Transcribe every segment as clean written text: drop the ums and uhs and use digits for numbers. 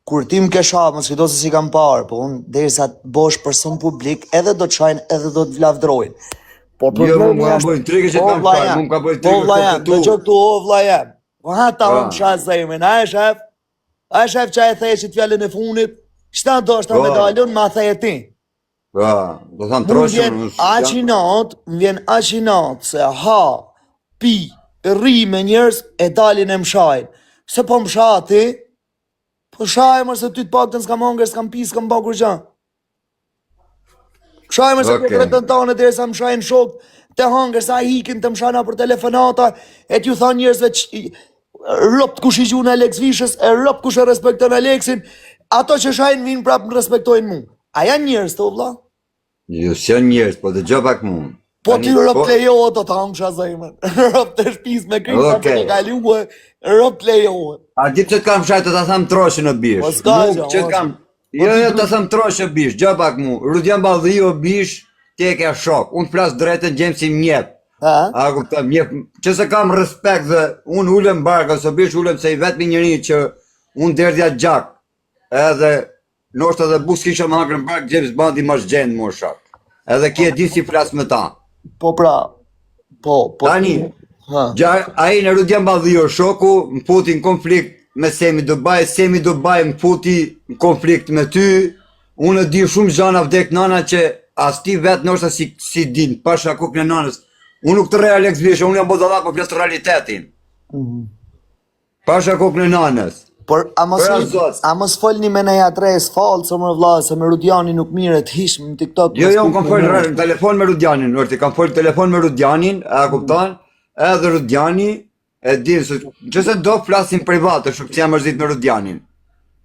Kur ti më ke shoh, mos kujto se si kam parë, po unë derisa të bosh person publik, edhe do të shajnë, edhe do të vlavdrojnë. Po problemi më bojnë trike që t'kam shaj, mu më ka bojnë po trike vlla jam, këtë dëgjoj këtu o vlla jam. Po hata unë shaj zemrën, a e shef që e theshit fjallën e funit, qëta do është ta medaljon, ma thej e ti. Do thamë troshëm. Më vjen aq i natë, se ha, pi, rri me njerës, e dalin e më shajnë. Se po më shati, po shaj mërë se ty të pak të s'kam hangër, s'kam pi, s'kam ba kur gjan. Shaj mërë se për të tane dhe sa më shajnë shok, të hangër, sa hikin të më shajna për telefonata, e t'ju tha njerësve që ropt kush i gjun Alex Vishës, e ropt kush e respekton Alexin, ato që shajnë vinë prapë në respektojnë mu. A janë njerës të vlla? Jo, s'janë njerës, po të gjë pak mu. Po ti ropt lejohet, do të hangësha zemën. Ropt të shpis me krysa për të kaluë, ropt lejohet. A di që t'kam shaj të ta tham troshë në bish. Po s'ka gjë, Jo, të tham troshë bish, gjë pak mu. Rudjan Ballio bish, ti e ke shok. Unë flas drejtën gjemë si mjep. A kuptoj, mjep, që se kam respekt dhe unë ulem barka, se bish ulem se i vetmi njëri që unë derdhja gjak. Edhe nështë edhe bus kisha më hakrën bark, James Bandi më shgjendë më shak. Edhe kje di si flas me ta. Po pra, po. Tani, ai në Rudjan Ballio shoku më futi në konflikt me Semi Dubai më futi në konflikt me ty. Unë di shumë gjana vdek nana që as ti vetë nështë si din, pasha kuk në nanës. Unë nuk të rej Alex Vishë, unë jam bodallak po flas të realitetin. Pasha kuk në nanës. Por a mos folni me neja tres falë, se më vlla, se me Rudjani nuk miret hish në TikTok. Jo, unë kam folë telefon me Rudjanin, kam folë telefon me Rudjanin, a kupton? Edhe Rudjani, e di, që se do flasin private, shumë që jam mërzit me Rudjanin.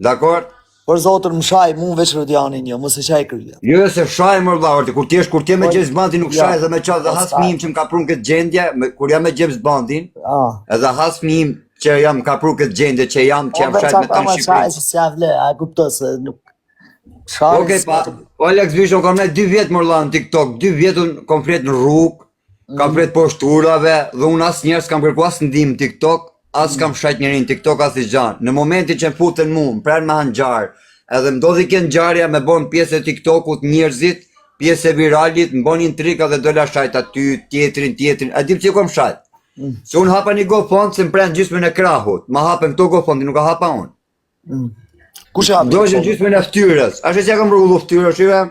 Dakor? Por zotër më shaj, mu veç Rudjanin jo, mos e shaj kryja. Jo, se shaj më vlla, kur ti je me James Bondin nuk shaj dhe me qa dhe has fëmijim që më ka prun këtë gjendje, kur jam me James Bondin, edhe has fëmijim që jam ka pru këtë gjendje, që jam shajt me të në Shqipëri. Se s'ja vle, a kupto se nuk... Okej, pa, Alex Vishon kam ne 2 vjetë më rla në TikTok, 2 vjetë unë kam flet në rrugë, kam flet poshturave, dhe unë as njerës kam kërku as ndim në TikTok, as kam shajt njërin në TikTok as i gjanë. Në momentin që më futen mu, më pren me hanxar, edhe më dodhi kënë gjarja me bon pjesë e TikTokut njerëzit, pjesë e viralit, më bon intrika dhe dola shajt aty, tjetrin, a dim që kom shajt. Se unë hapa një GoFund se më prejnë gjysmën e krahut. Ma hapën këto GoFundi, nuk ka hapa unë. Kush e hapën? Dojnë gjysmën e ftyrës. Ashtë që ja kam rrugullu ftyrë, shive?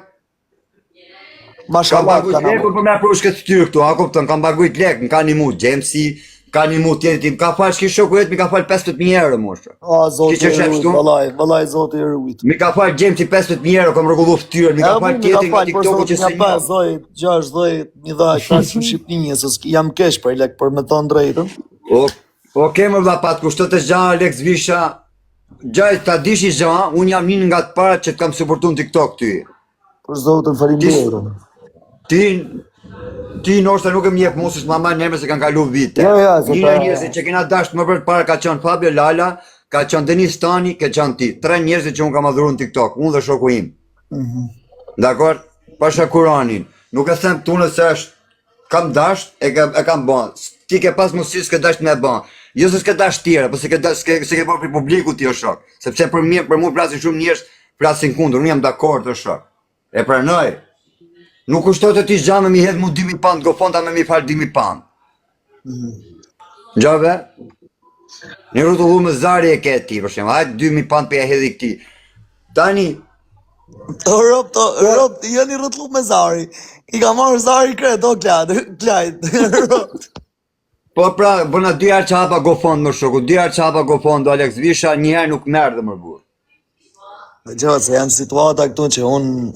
Kam bagujt lekë, për me aprush këtë ftyrë këtu, a kuptën, kam bagujt lekë, më ka një mu Gjemsi, ka një mu tjetë tim, ka falë shki shoku jetë, mi ka falë 15.000 euro, moshë. A, zotë i rrujt, vëllaj, zotë i rrujt. Mi ka falë Gjemsi 15.000 euro, kam rrugullu ftyrë, mi ka falë tjetin nga TikToku që se një. 6-10, mi dha krash në Shqipninje, se jam kesh për lek, për me thonë drejtën. Oke më vla pat, kushtot e zha Alex Visha, gjaj ta dishi zha, unë jam një nga të parat që të kam suportu në TikTok ty. Për zotën faleminderit. Ti nështë nuk e më jep musës ma marrë njërme se kanë kalu vite. Një në njërësit që kena dasht më për të para ka qënë Fabio Lala, ka qënë Denis Tani, ka qënë ti. 3 njërësit që unë kam adhuru në TikTok, unë dhe shoku im. Dakor? Pasha Kuranin. Nuk e them të unë se është kam dasht, e kam ban. Ti ke pas musi s'ke dasht me ban. Jo se s'ke dasht tjera, po se ke bërë për publiku ti o shok. Sepse për mu flasin shumë njërës, flasin kundur, unë jam dakord o shok. E pranoj. Nuk kushtot e ti zgjame mi hedh mu 2.000 pound, GoFonda me mi falë 2.000 pound. Gjove? Një rrotullu me zari e ke ti, për shemë, hajtë 2.000 pound për e hedhi këti. Tani... Ropt, janë i rrotullu me zari. I ka marrë zari kretë, o klajtë, ropt. Po pra, bëna 2 herë që hapa GoFond më shoku, 2 herë që hapa GoFond, Alex Visha, 1 herë nuk merë dhe më burë. Gjë, se janë situata këtu që unë...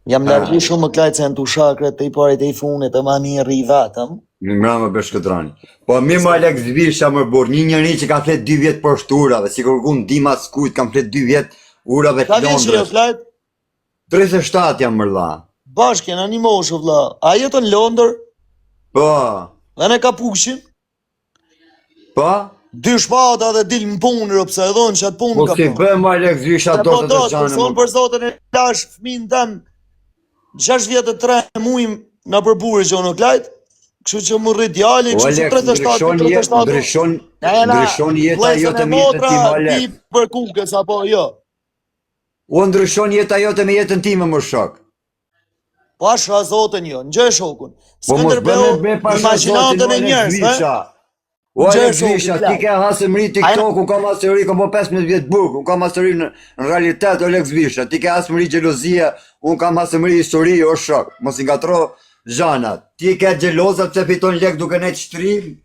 Jam largu shumë më klajtë se janë të shakret të i parit e i funit e ma mirë i vetëm. Në mra më bëshkëtrani. Po mi më Alex Visha më burë, një njëri që ka flet 2 vjetë për shturave, si kërgun Dima Skujt, kam flet 2 vjetë urave të Londrës. Ka vjetë klajtë? 37 jam mërla. Bashke, në një moshë vla. A jetë në Londër? Po. Dhe në Kapushin? Po? 2 shpata dhe dil më punë, rëpse edhe në qatë punë ka punë. Po si bëmë Alex Visha do të të shanë më. Për zotën e lash fëmin tëmë 6 vjetë 3 mujmë në përburi që unë klajtë, Kështu që më rrit djali, kështu që 37. ndryshon jeta jote me jetën time, Alex. Për kukës apo jo? O ndryshon jeta jote me jetën time, më shok. Pasha zotën jo, në gjë shokun. Po mos bëme pasha imagjinatën e njerëz, O Alex Visha, ti ke hasëmëri TikTok, unë kam hasëmëri, kam po 15 vjetë buk, unë kam hasëmëri në realitet, Alex Visha, ti ke hasëmëri gjelozia, unë kam hasëmëri histori, o shok, mos i ngatro zhanat. Ti ke gjelozat se fiton lek duke ne qëtri,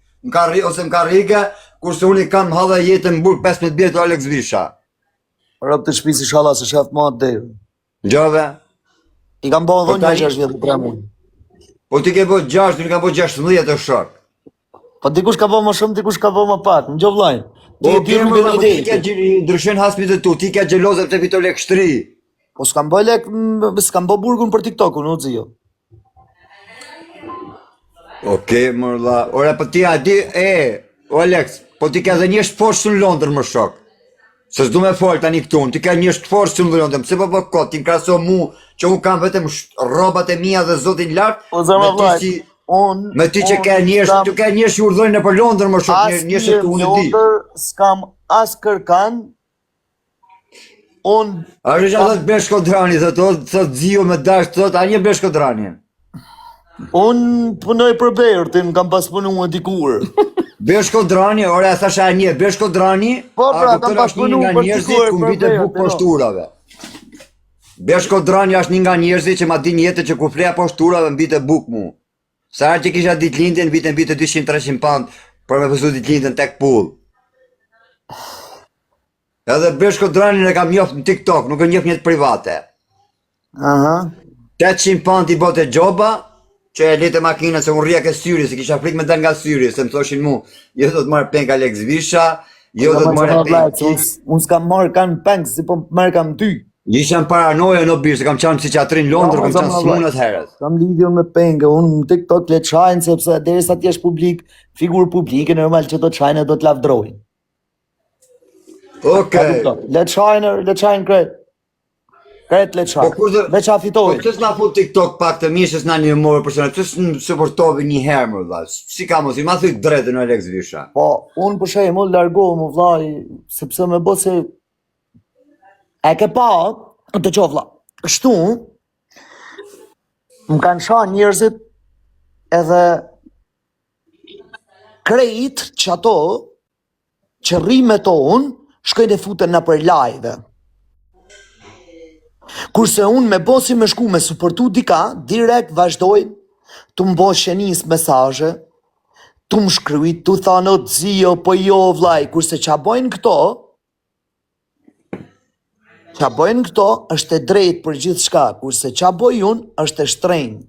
ose më karrike, kurse unë i kam hadha jetën më burg 15 vjetë, Alex Visha. Rëp të shpisi shala se shef ma të dejë. Gjove? I kam bo dhënë një 6 vjetë për mund. Po ti ke bo 6, unë i kam bo 16 o shok. Po dikush ka bo më shumë, dikush ka bo më pak, në gjovlajnë. Po ti ke ndryshen hasmit e tu, ti ke gjelozat se fiton lek shtri. Po s'kam bo lek, s'kam bo burgun për TikTok-un, u zijo. Okej, mërla. Ora, po ti a di, o Alex, po ti ke dhe një shposhtë në Londër, më shok. Se s'du me folë tani këtu, ti ke një shposhtë në Londër, pëse po kot, ti në kraso mu, që unë kam vetëm robat e mija dhe zotin lartë, me ti që ke njësh, tu ke njësh që urdhojnë në për Londër, më shok, njësh e të unë di. S'kam as kërkan, unë... A rësha thot Beshkodrani, thot zio me dash, thot, a një Beshkodrani? Unë punoj për Bertin, kam pas punu e dikur. Beshkodrani, ore e thasha një, Beshkodrani, po pra, kam pas punu për dikur ku mbite buk poshturave. Beshkodrani është një nga njerëzit që ma di njete që ku fleja poshturave mbite buk mu. Sa herë që kisha ditlindjen, mbite 200-300 pound për me pësu ditlindjen tek pull. Edhe Beshkodrani e kam njoft në TikTok, nuk e njoft njët private. 800 pound i bote gjoba, që e lete makina se unë rria ke syri, se kisha frik me dal nga syri, se më thoshin mu, jo do të marrë peng Alex Visha, jo do të marrë peng Kik. Unë s'kam marrë kanë peng, si po marrë kam ty. Ishan paranoja në birë, se kam qanë psiqiatrin Londër, kam qanë smunët herët. Kam lidhjon me penge, unë në TikTok le qajnë, sepse derisa t'jesh publik, figurë publike, normal që do t'qajnë e do t'lavdrojnë. Okej. Le qajnë kretë. Kretë le qajnë, veç a fitojnë. Po këtës nga fu TikTok pak të mishës nga një morë persona, këtës në supportovi një herë më vla, si ka mos, i ma thujtë drejtë në Alex Visha. Po, unë për shej, më largohë më vla, sepse me bo se e ke pa, të qo vla, shtu, më kanë shanë njerëzit edhe krejt që ato, që rime tonë, shkojnë e futen në për live. Kurse unë me bo si me shku me supportu dika, direkt vazhdojnë të më bo shenis mesazhe, të më shkryt, të thanë o të zio, po jo vlaj, kurse që a bojnë këto, është e drejt për gjithë shka, kurse që a bojnë unë, është e shtrejnët.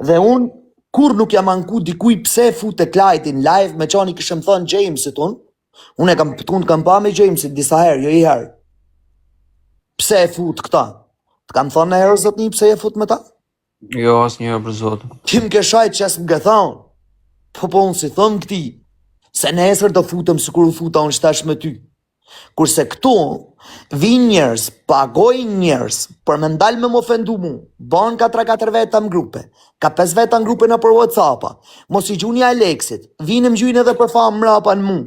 Dhe unë, kur nuk jam anku dikuj pse fute klajtin live, me qani këshëm thënë Jamesit unë e kam pa me Jamesit disa herë, jo i herë. Pse e fut këta? Të kam thonë në herë zot një pse e fut me ta? Jo, as një për zotë. Kim ke shajt që asë më ke thonë? Po unë si thonë këti, se nesër do futëm si kur u futa unë shtash me ty. Kurse këtu, vinë njerës, pagojnë njerës, për me ndalë me më ofendu mu, banë 4-4 veta në grupe, ka 5 veta në grupe në për WhatsApp-a, mos i gjuni Alexit, vinë më gjujnë edhe për famë mrapa në mu,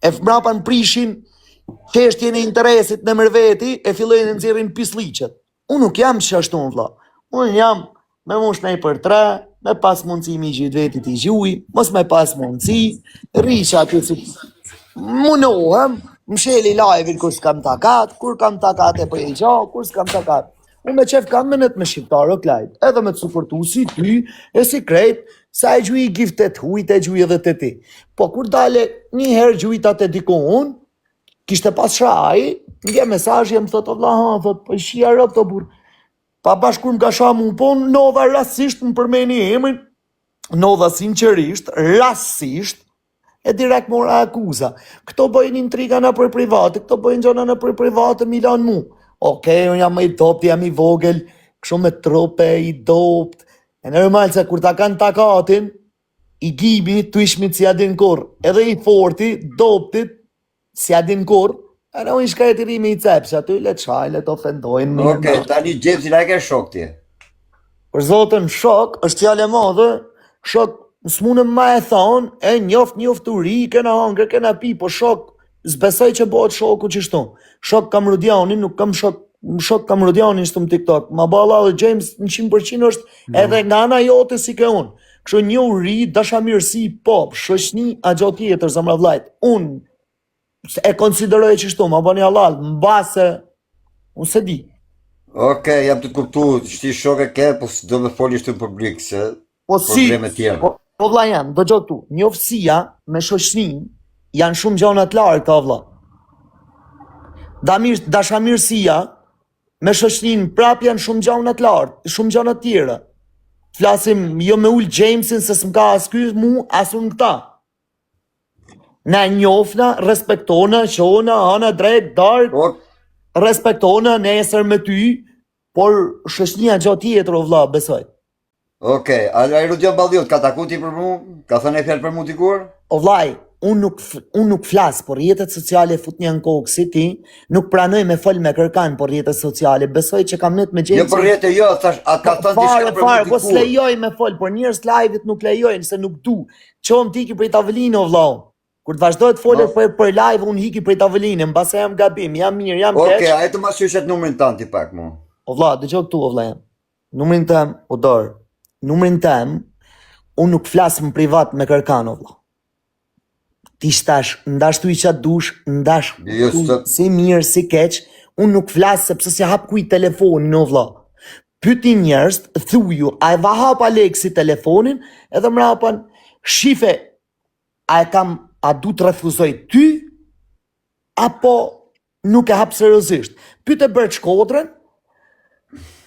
e mrapa në prishin, qeshtje në interesit në mërveti, e fillojnë në nëzirin pislicet. Unë nuk jam që ashtu në vla, unë jam me mush nej për 3, me pas mundësi mi gjithë vetit i gjuj, mos me pas mundësi, risha të si munohem, më sheli live-in kur s'kam takat, kur kam takat e për e gjo, kur s'kam takat. Unë me qef kam menet me shqiptarë o klajt, edhe me të supportu si ty, e si krejt, sa e gjuj i giftet hujt e gjuj edhe të ti. Po kur dale një herë gjujtat e dikon, kishte pas shaj, nge mesazh jem thot o vla, thot, po shia rëp të burë. Pa bashkur më ka sha mu, po nodha rasisht më përmeni emrin, nodha sinqerisht, rasisht, e direkt mora akuza. Këto bëjnë intriga në për private, këto bëjnë gjona në për private, milan mu. Okej, unë jam i dopt, jam i vogël, kështu me trope, i dopt. E normal se kur ta kanë takatin, i gibi të ishmit si adin kur, edhe i forti, doptit, si adin kur, e në unë shka e të rimi i cepsha, aty le qaj, le të ofendojnë. Okej, tani Gjepsi la e ke shok ti. Për zotën shok, është fjale madhe, shok s'mune ma e thonë, e njoft u ri, kena hangër, kena pi, po shok, zbesoj që bëhet shoku qështu. Shok Kamrudianin, nuk kam shok Kamrudianin shtu në TikTok. Ma balla dhe James 100% është edhe nga ana jote si ke unë. Kështu një u ri, dashamirësi, pop, shoqni, a gjo tjetër, zamra vlajt. Unë e konsideroj qështu, ma bëni halal, mbase, unë se di. Okej, jam të kuptu, shti shok e ke, po s'do me foli shtu në publik, se Po si, probleme tjera. po vlla jam, do gjo tu, njofësia me shoqnin janë shumë gjona të larta vlla. Dashamirësia me shoqnin prap janë shumë gjona të larta, shumë gjona të tjera. Flasim jo me ul Jamesin se s'mka as ky mu, as unë këta. Na njofna, respektona, shona, ana drejt, dark, respektona, nesër me ty, por shoqnia gjo tjetër o vlla, besoj. Okej, a Rudion Balliot ka taku ti për mu? Ka thënë e fjalë për mu dikur? O vllai, unë nuk flas, por rrjetet sociale fut një në kokë si ti, nuk pranoj me fol me kërkan por rrjetet sociale, besoj që kam net me Jamesin. Jo për rrjete jo, thash, a ka thënë diçka për mu Fare, po dikur? s'lejoj me fol, por njerëz live-it nuk lejojnë se nuk du. Qom ti ki prej tavolinë o vllau. Kur të vazhdoj të folë për live, unë hiki prej tavolinë, mbase jam gabim, jam mirë, jam keq. Okej, a e të ma shyshet numrin tanë ti pak mu. O vlla, dëgjoj këtu o vlla jam. Numrin tem, o dorë. Numrin tem, unë nuk flas në privat me kërkan o vlla. Ti shtash, ndash tu i qatë dush, ndash si mirë, si keq, unë nuk flas sepse si hap kuj telefonin o vlla. Pyti njerëz, thuju, a e va hap Aleksi telefonin, edhe mrapan, shife, a du të refuzoj ty, apo nuk e hap seriozisht. Pyte Bert Shkodrën,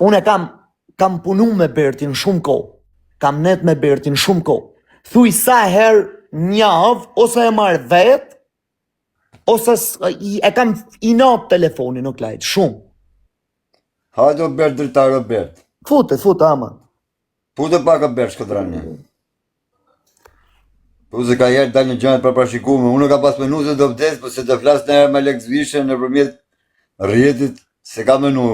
unë e kam punu me Bertin shumë kohë, kam net me Bertin shumë kohë. Thuj sa herë njavë, ose e marrë vetë, ose e kam i nap telefonin, nuk lajtë, shumë. Hajde o Bert dritar o Bert. Fute, ama. Pute pak o Bert Shkodrani. Po se ka herë dalë në gjënët për parashikume, unë ka pas menu se do vdes, po se do flas në herë me Alex Vishën në përmjet rrjetit, se ka menu.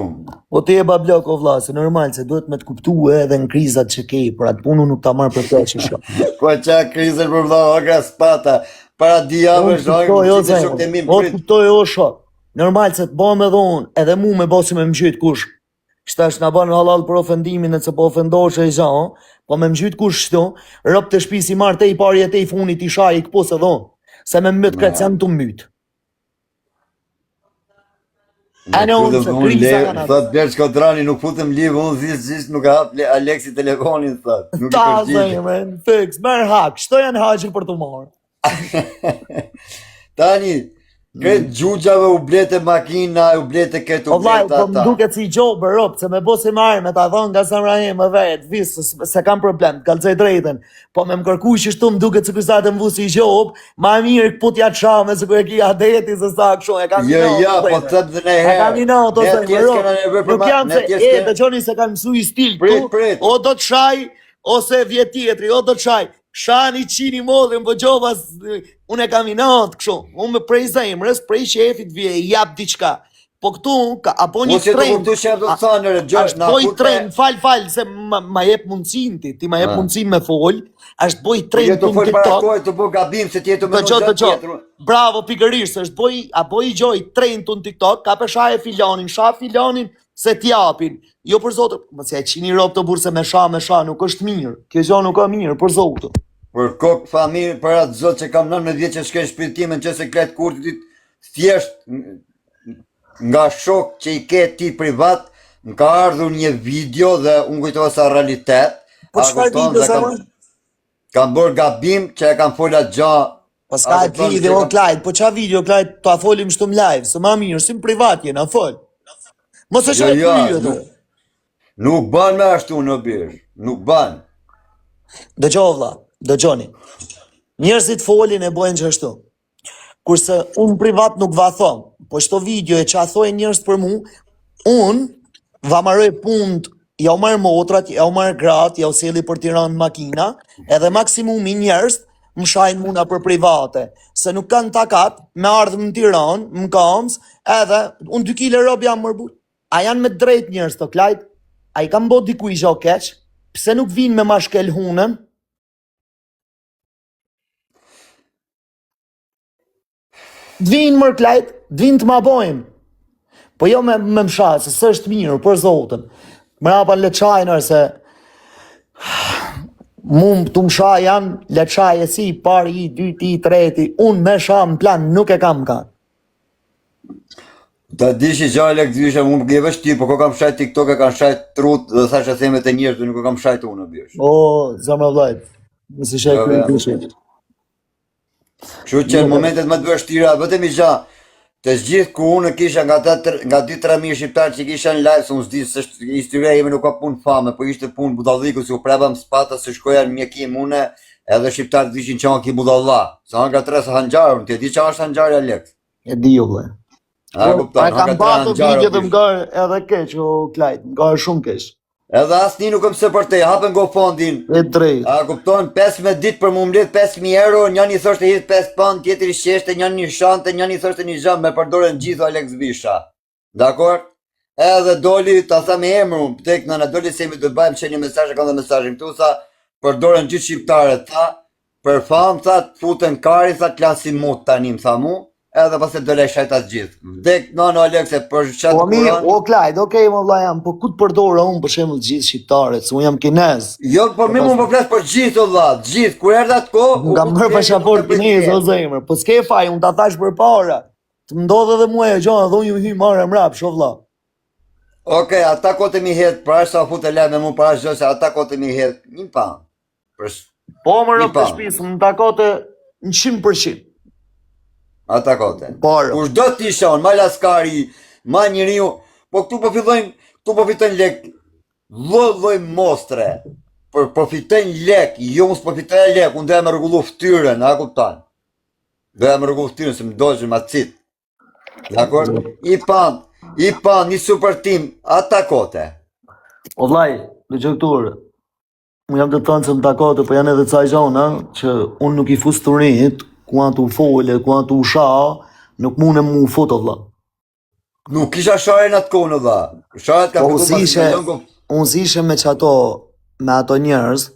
Po ti e bablok o vlla, se normal se duhet me të kuptu edhe në krizat që kej, për atë punu nuk ta marrë për të që shok. Po qa krizën për vlla, ogra spata, para dijave shok, që shok të mim prit. O kuptoj o shok, normal se të bom edhe unë, edhe mu me bosi me mgjyt kush. Kështash nga banë halal për ofendimin e që po ofendosh e zha, po me mgjyt kush shtu, rëp të shpisi marrë te i pari e te i funit i shaj i këpos edhe unë, se me mbët kretë janë të mbët. A në unë se kriza kanë atë. Thot Bert Shkodrani, nuk futëm livë, unë zisht nuk ka hap Aleksi telefonin, thot. Nuk i Ta përgjigje. zëjme, fix, merë hak, shto janë haqër për të marë. Tani, këtë gjugjave u blete makina, u blete këtë u O vllai, blete po më duket si gjo bërop, se me bosi marrë, me ta thonë nga Samrahim më vetë, visë, se kam problem, kalzoj drejten, po me më kërku që shtu më duket se kërsatë më vu si gjob, ma mirë këput ja qame, se kërë kia deti, se sa kësho, e kam minot. Jo, po të të në herë. E kam minot, o të bërop, nuk jam se, të gjoni se kam mësu i stil këtu, o do të shaj, ose vjet tjetri, o do të shaj, shani qini modhin, po gjobas, unë e kam inat kështu, unë me prej zemrës, prej shefit vje, jap diqka. Po këtu, apo një tren, është boj tren, fal, se ma jep mundësin ti ma jep mundësin me fol, është boj tren të në TikTok. Të po gabim se tjetë me në gjë tjetër. Bravo, pikërisht, është boj gjoj tren të në TikTok, ka për shaj e filanin, se t'japin. Jo për zotë, më se e qini ropë të burë se me sha, nuk është mirë. Kjo gjë nuk ka mirë, për zotë. Për kokë familë, për atë zotë që kam 19 vjetë që shkej shpirtimin që se kletë kurtit, thjesht nga shok që i ke ti privat, më ka ardhur një video dhe unë kujtova sa realitet. Po çfarë video sa më? Kam bërë gabim që e kam folat gja. Po s'ka video, Klajt, po qa video, Klajt, ta folim shtum live, se ma mirë, si më privat jena, fol. Mos e shaj të nuk ban me ashtu në birë, nuk ban. Dëgjo vlla, dëgjoni. Njerëzit folin e bojnë që ashtu. Kurse unë privat nuk va thom, po shto video e që a thoi njerëz për mu, unë va marroj punët, ja u marrë motrat, ja u marrë gratë, ja u seli për Tiranë makina, edhe maksimumi njerëz më shajnë muna për private, se nuk kanë takat, me ardhë në Tiranë, më kamës, edhe unë 2 kile rob jam mërbur. A janë me drejt njerëz të Klajt? A i kam bo dikuj gjo keq? Pse nuk vinë me ma shkel hunën? D'vinë mër klajt, d'vinë të ma bojmë. Po jo me msha, se së është mirë, për zotën. Mrapa në leqajnër se mund të msha janë leqaj e si, pari i, dyti, treti, unë me sha më plan, nuk e kam ka. Ta di që gjallë e këzvishe, unë gje vesh ti, po ko kam shajt TikTok e kam shajt trut dhe thash e themet e njerëzve, nuk e kam shajt unë, bjesh. O, zëmë vlajt, nësi shaj kërën të shajt. Kështu që në momentet më të vështira, vetëm i gja, të gjithë ku unë kisha nga 2-3 shqiptarë që kisha në live, se unë s'di, se historia jemi nuk ka punë fame, po ishte punë budalliku, si u preba më spata, se shkoja në mjekim une, edhe shqiptarë të dishin që anë ki budalla. Se anë ka 3 se hanxarë, unë ti di që është hanxarë Alex. E di jo, ble. A kuptan, kam batu video dhe më garë edhe keq, o klajt, më garë shumë keq. Edhe asni nuk më se për te, hapen go fondin. E drejt. A kupton, 15 ditë për më mbledh 5.000 euro, njëni thoshte hit 5 pound, tjetëri shqeshte, njëni shante, njëni thoshte një gjam, me përdoren gjithë Alex Visha. Dakor? Edhe doli, ta tha me emru, tek nëna, doli se mi të bajmë që një mesazhe, kam dhe mesazhin këtu, tha, përdoren gjithë shqiptare, tha, për fam, tha, të futen kari, tha, klasin mut tanim, tha mu, edhe pas e dole shajt atë gjithë. Vdek nëna Alexe, për qatë Po mirë, o klajt, okej, më vla jam, po ku të përdore unë për shemë gjithë shqiptarët, se unë jam kinez. Jo, por mi më përfles për gjithë o dha, gjithë, kur erda të ko... Unë kam mërë pashaport kinez, o zemër, po s'ke faj, unë ta thash për para. Të më ndodhe dhe mua e gjona, dhe unë ju hy marë mrap, sho vla. Okej, ata kote mi hetë, pra është sa fut e le me mu, pra është gjose, ata kote mi hetë, një pa. Po më rëpë të shpisë, më takote në 100%. Ata kote. Parë. Kush do t'i shon, ma laskari, ma njëriu, po këtu po fillojnë, këtu po fitojnë lek, vëlloj mostre, për profitojnë lek, jo mos profitojnë lek, unë dhe me rregullu ftyrën, a kuptan? Dhe me rregullu ftyrën, se më dojgjën ma cit. Dakor? I pan, një super team, ata kote. O vlaj, dëgjëkturë, unë jam të tonë që më takote, po janë edhe caj gjona, që unë nuk i fus të rinjit, ku anë të u fole, ku anë të u sha, nuk mune mu u foto, vla. Nuk kisha share në atë kone, dha. Sharet ka po unë zishe me që ato, me ato njerëz,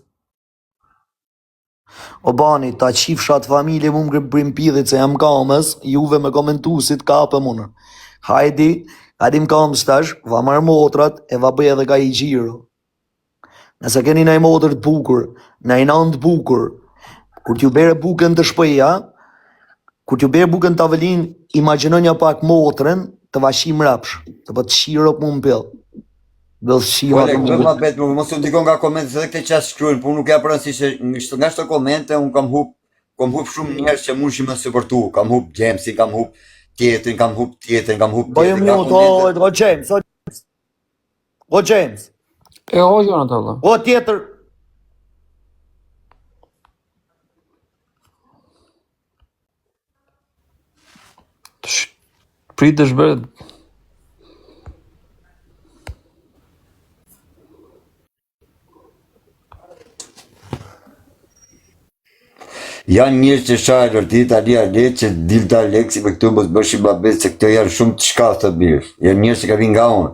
o bani, ta qifsha të familje mu më brim pidhit se jam kamës, juve me komentusit ka për munër. Hajdi, adim kamës tash, va marë motrat, e va bëj edhe ka i gjiro. Nëse keni nëj motër të bukur, nëj nanë të bukur, kur t'ju bere bukën të shpëja, kur t'ju bere bukën të avelin, imaginon një pak motrën të vashim rapsh, të po të shirop mu m'pil. Bëllë shima të më m'pil. Mos u ndikon nga komente, se dhe këte qasë shkrujnë, por nuk e apërën si që nga shto komente, unë kam hup shumë njerës që mund shime së përtu, kam hup Gjemsi, kam hup tjetërin, kam hup tjetërin, kam hup tjetërin. O James, o James. E o jona të vla. O tjetër. Pritë është bërë. Janë njërë që shajë lërtit, ali Alex, që dilta Alexi me këtu mos bëshim babet, se këto janë shumë të shkath të birë. Janë njërë që ka vinë nga unë.